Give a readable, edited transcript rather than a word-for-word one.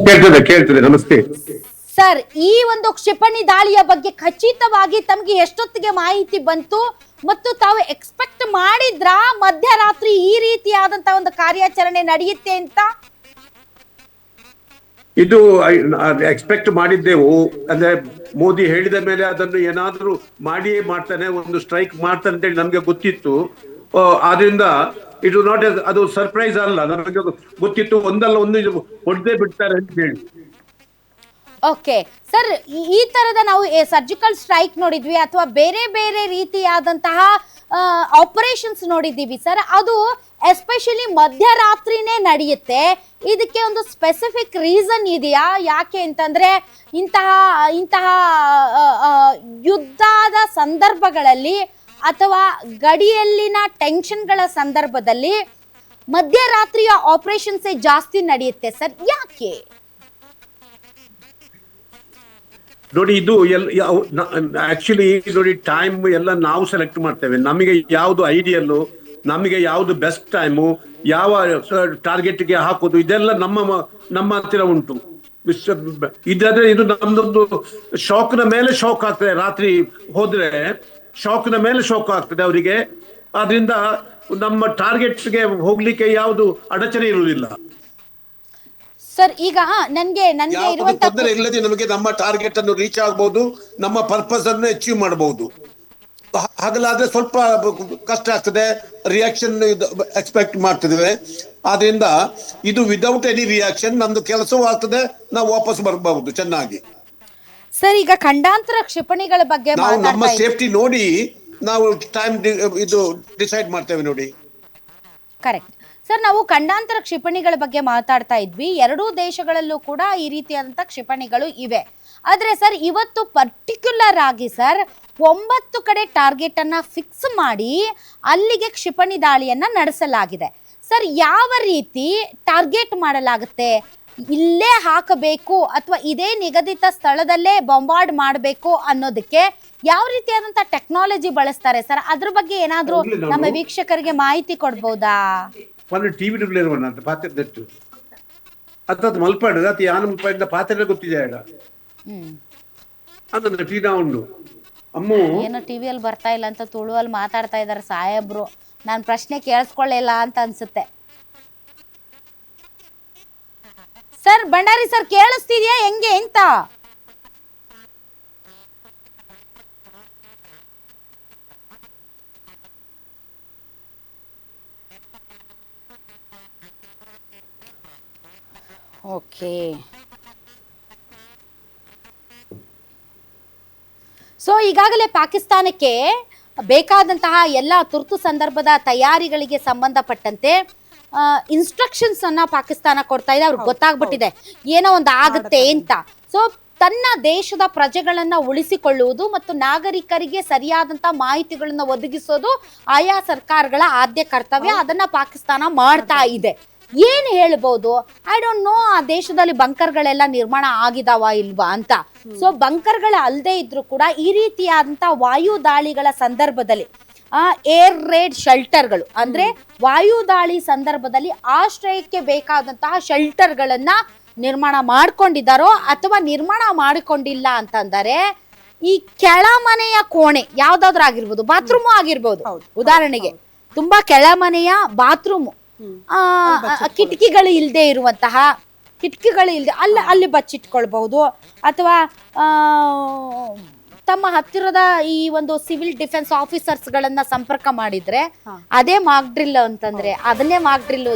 ಕೇಳ್ತದೆ ಕೇಳ್ತದೆ. ನಮಸ್ತೆ ಸರ್. ಈ ಒಂದು ಕ್ಷಿಪಣಿ ದಾಳಿಯ ಬಗ್ಗೆ ಖಚಿತವಾಗಿ ತಮಗೆ ಎಷ್ಟೊತ್ತಿಗೆ ಮಾಹಿತಿ ಬಂತು ಮತ್ತು ತಾವು ಎಕ್ಸ್ಪೆಕ್ಟ್ ಮಾಡಿದ್ರ ಮಧ್ಯರಾತ್ರಿ ಈ ರೀತಿಯಾದಂತಹ ಒಂದು ಕಾರ್ಯಾಚರಣೆ ನಡೆಯುತ್ತೆ ಅಂತ? ಇದು ಎಕ್ಸ್ಪೆಕ್ಟ್ ಮಾಡಿದ್ದೆವು. ಅಂದ್ರೆ ಮೋದಿ ಹೇಳಿದ ಮೇಲೆ ಅದನ್ನು ಏನಾದ್ರೂ ಮಾಡಿಯೇ ಮಾಡ್ತಾನೆ, ಒಂದು ಸ್ಟ್ರೈಕ್ ಮಾಡ್ತಾನೆ ಅಂತೇಳಿ ನಮ್ಗೆ ಗೊತ್ತಿತ್ತು. ಆದ್ರಿಂದ ಇಟ್ ನಾಟ್ ಅದು ಸರ್ಪ್ರೈಸ್ ಅಲ್ಲ, ನಮಗೆ ಗೊತ್ತಿತ್ತು ಒಂದಲ್ಲ ಒಂದು ಹೊಡೆದೇ ಬಿಡ್ತಾರೆ ಅಂತ ಹೇಳಿ. ಓಕೆ ಸರ್, ಈ ತರದ ನಾವು ಸರ್ಜಿಕಲ್ ಸ್ಟ್ರೈಕ್ ನೋಡಿದ್ವಿ ಅಥವಾ ಬೇರೆ ಬೇರೆ ರೀತಿಯಾದಂತಹ ಆಪರೇಷನ್ಸ್ ನೋಡಿದ್ದೀವಿ ಸರ್. ಅದು ಎಸ್ಪೆಷಲಿ ಮಧ್ಯರಾತ್ರಿನೇ ನಡೆಯುತ್ತೆ. ಇದಕ್ಕೆ ಒಂದು ಸ್ಪೆಸಿಫಿಕ್ ರೀಸನ್ ಇದೆಯಾ? ಯಾಕೆ ಅಂತಂದ್ರೆ ಇಂತಹ ಇಂತಹ ಯುದ್ಧದ ಸಂದರ್ಭಗಳಲ್ಲಿ ಅಥವಾ ಗಡಿಯಲ್ಲಿನ ಟೆನ್ಷನ್ಗಳ ಸಂದರ್ಭದಲ್ಲಿ ಮಧ್ಯರಾತ್ರಿಯ ಆಪರೇಷನ್ಸ್ ಜಾಸ್ತಿ ನಡೆಯುತ್ತೆ ಸರ್, ಯಾಕೆ? ನೋಡಿ, ಇದು ಆಕ್ಚುಲಿ ನೋಡಿ, ಟೈಮ್ ಎಲ್ಲ ನಾವು ಸೆಲೆಕ್ಟ್ ಮಾಡ್ತೇವೆ. ನಮಗೆ ಯಾವ್ದು ಐಡಿಯಲ್ಲು, ನಮಗೆ ಯಾವ್ದು ಬೆಸ್ಟ್ ಟೈಮು, ಯಾವ ಟಾರ್ಗೆಟ್ಗೆ ಹಾಕೋದು, ಇದೆಲ್ಲ ನಮ್ಮ ಹತ್ತಿರ ಉಂಟು. ಇದಾದ್ರೆ ಇದು ನಮ್ದೊಂದು ಶಾಕ್ನ ಮೇಲೆ ಶಾಕ್ ಆಗ್ತದೆ. ರಾತ್ರಿ ಹೋದ್ರೆ ಶಾಕ್ನ ಮೇಲೆ ಶಾಕ್ ಆಗ್ತದೆ ಅವರಿಗೆ. ಆದ್ರಿಂದ ನಮ್ಮ ಟಾರ್ಗೆಟ್ಗೆ ಹೋಗ್ಲಿಕ್ಕೆ ಯಾವುದು ಅಡಚಣೆ ಇರುವುದಿಲ್ಲ ಸರ್. ಈಗ ನನ್ಗೆ ತೊಂದರೆ ಇಲ್ಲದೆ ನಮಗೆ ನಮ್ಮ ಟಾರ್ಗೆಟ್ ಅನ್ನು ರೀಚ್ ಆಗಬಹುದು, ನಮ್ಮ ಪರ್ಪಸ್ ಅನ್ನು ಅಚೀವ್ ಮಾಡಬಹುದು. ಹಾಗಲಾದ್ರೆ ಸ್ವಲ್ಪ ಕಷ್ಟ ಆಗ್ತದೆ, ರಿಯಾಕ್ಷನ್ ಎಕ್ಸ್ಪೆಕ್ಟ್ ಮಾಡ್ತಿದ್ದೇವೆ. ಆದ್ರಿಂದ ಇದು ವಿದೌಟ್ ಎನಿ ರಿಯಾಕ್ಷನ್ ನಮ್ದು ಕೆಲಸವೂ ಆಗ್ತದೆ, ನಾವು ವಾಪಸ್ ಬರಬಹುದು ಚೆನ್ನಾಗಿ. ಸರ್, ಈಗ ಖಂಡಾಂತರ ಕ್ಷಿಪಣಿಗಳ ಬಗ್ಗೆ ನಮ್ಮ ಸೇಫ್ಟಿ ನೋಡಿ ನಾವು ಟೈಮ್ ಇದು ಡಿಸೈಡ್ ಮಾಡ್ತೇವೆ ನೋಡಿ. Correct sir. ನಾವು ಖಂಡಾಂತರ ಕ್ಷಿಪಣಿಗಳ ಬಗ್ಗೆ ಮಾತಾಡ್ತಾ ಇದ್ವಿ. ಎರಡೂ ದೇಶಗಳಲ್ಲೂ ಕೂಡ ಈ ರೀತಿಯಾದಂತಹ ಕ್ಷಿಪಣಿಗಳು ಇವೆ. ಆದ್ರೆ ಸರ್, ಇವತ್ತು ಪರ್ಟಿಕ್ಯುಲರ್ ಆಗಿ ಸರ್ 9 ಕಡೆ ಟಾರ್ಗೆಟ್ ಅನ್ನ ಫಿಕ್ಸ್ ಮಾಡಿ ಅಲ್ಲಿಗೆ ಕ್ಷಿಪಣಿ ದಾಳಿಯನ್ನ ನಡೆಸಲಾಗಿದೆ. ಸರ್, ಯಾವ ರೀತಿ ಟಾರ್ಗೆಟ್ ಮಾಡಲಾಗುತ್ತೆ? ಇಲ್ಲೇ ಹಾಕಬೇಕು ಅಥವಾ ಇದೇ ನಿಗದಿತ ಸ್ಥಳದಲ್ಲೇ ಬಾಂಬಾರ್ಡ್ ಮಾಡಬೇಕು ಅನ್ನೋದಕ್ಕೆ ಯಾವ ರೀತಿಯಾದಂತಹ ಟೆಕ್ನಾಲಜಿ ಬಳಸ್ತಾರೆ ಸರ್? ಅದ್ರ ಬಗ್ಗೆ ಏನಾದ್ರೂ ನಮ್ಮ ವೀಕ್ಷಕರಿಗೆ ಮಾಹಿತಿ ಕೊಡ್ಬೋದಾ? ಟಿವಿ ಅಂತ ಪಾತ್ರೆ ಅತ್ತ ಮಲ್ಪಾಡು ಅತಿ ಯಾನ ಮುಲ್ಪಾಡಿದ ಪಾತ್ರೆ ಗೊತ್ತಿದೆ ಅದನ್ನ ಟೀನಾ ಉಂಡು. ಅಮ್ಮ ಏನೋ ಟಿವಿಯಲ್ಲಿ ಬರ್ತಾ ಇಲ್ಲ ಅಂತ ತುಳುವಲ್ಲಿ ಮಾತಾಡ್ತಾ ಇದಾರೆ ಸಾಹೇಬ್ರು. ನಾನು ಪ್ರಶ್ನೆ ಕೇಳಿಸ್ಕೊಳ್ಳಿಲ್ಲ ಅಂತ ಅನ್ಸುತ್ತೆ. ಸರ್ ಭಂಡಾರಿ ಸರ್, ಕೇಳಿಸ್ತಿದ್ಯಾ ಹೆಂಗೆ ಅಂತ? ಓಕೆ. ಸೊ ಈಗಾಗಲೇ ಪಾಕಿಸ್ತಾನಕ್ಕೆ ಬೇಕಾದಂತಹ ಎಲ್ಲ ತುರ್ತು ಸಂದರ್ಭದ ತಯಾರಿಗಳಿಗೆ ಸಂಬಂಧಪಟ್ಟಂತೆ ಇನ್ಸ್ಟ್ರಕ್ಷನ್ಸ್ ಅನ್ನ ಪಾಕಿಸ್ತಾನ ಕೊಡ್ತಾ ಇದೆ. ಅವ್ರಿಗೆ ಗೊತ್ತಾಗ್ಬಿಟ್ಟಿದೆ ಏನೋ ಒಂದು ಆಗುತ್ತೆ ಅಂತ. ಸೊ ತನ್ನ ದೇಶದ ಪ್ರಜೆಗಳನ್ನ ಉಳಿಸಿಕೊಳ್ಳುವುದು ಮತ್ತು ನಾಗರಿಕರಿಗೆ ಸರಿಯಾದಂತ ಮಾಹಿತಿಗಳನ್ನ ಒದಗಿಸೋದು ಆಯಾ ಸರ್ಕಾರಗಳ ಆದ್ಯ ಕರ್ತವ್ಯ. ಅದನ್ನ ಪಾಕಿಸ್ತಾನ ಮಾಡ್ತಾ ಇದೆ. ಏನ್ ಹೇಳ್ಬೋದು? ಐ ಡೋಂಟ್ ನೋ ಆ ದೇಶದಲ್ಲಿ ಬಂಕರ್ಗಳೆಲ್ಲ ನಿರ್ಮಾಣ ಆಗಿದಾವ ಇಲ್ವಾ ಅಂತ. ಸೊ ಬಂಕರ್ಗಳ ಅಲ್ಲದೆ ಇದ್ರು ಕೂಡ ಈ ರೀತಿಯಾದಂತ ವಾಯು ದಾಳಿಗಳ ಸಂದರ್ಭದಲ್ಲಿ ಏರ್ ರೇಡ್ ಶೆಲ್ಟರ್ಗಳು, ಅಂದ್ರೆ ವಾಯು ದಾಳಿ ಸಂದರ್ಭದಲ್ಲಿ ಆಶ್ರಯಕ್ಕೆ ಬೇಕಾದಂತಹ ಶೆಲ್ಟರ್ಗಳನ್ನ ನಿರ್ಮಾಣ ಮಾಡ್ಕೊಂಡಿದ್ದಾರೋ ಅಥವಾ ನಿರ್ಮಾಣ ಮಾಡಿಕೊಂಡಿಲ್ಲ ಅಂತಂದರೆ ಈ ಕೆಳಮನೆಯ ಕೋಣೆ ಯಾವ್ದಾದ್ರು ಆಗಿರ್ಬೋದು, ಬಾತ್ರೂಮು ಆಗಿರ್ಬೋದು. ಉದಾಹರಣೆಗೆ ತುಂಬಾ ಕೆಳಮನೆಯ ಬಾತ್ರೂಮು, ಕಿಟಕಿಗಳು ಇಲ್ಲದೆ ಇರುವಂತಹ, ಕಿಟಕಿಗಳು ಇಲ್ಲದೆ ಅಲ್ಲಿ ಬಚ್ಚಿಟ್ಕೊಳ್ಬಹುದು. ಅಥವಾ ತಮ್ಮ ಹತ್ತಿರದ ಈ ಒಂದು ಸಿವಿಲ್ ಡಿಫೆನ್ಸ್ ಆಫೀಸರ್ಸ್ ಗಳನ್ನ ಸಂಪರ್ಕ ಮಾಡಿದ್ರೆ ಅದೇ ಮಾಕ್ ಡ್ರಿಲ್ ಅಂತಂದ್ರೆ ಅದನ್ನೇ ಮಾಕ್ ಡ್ರಿಲ್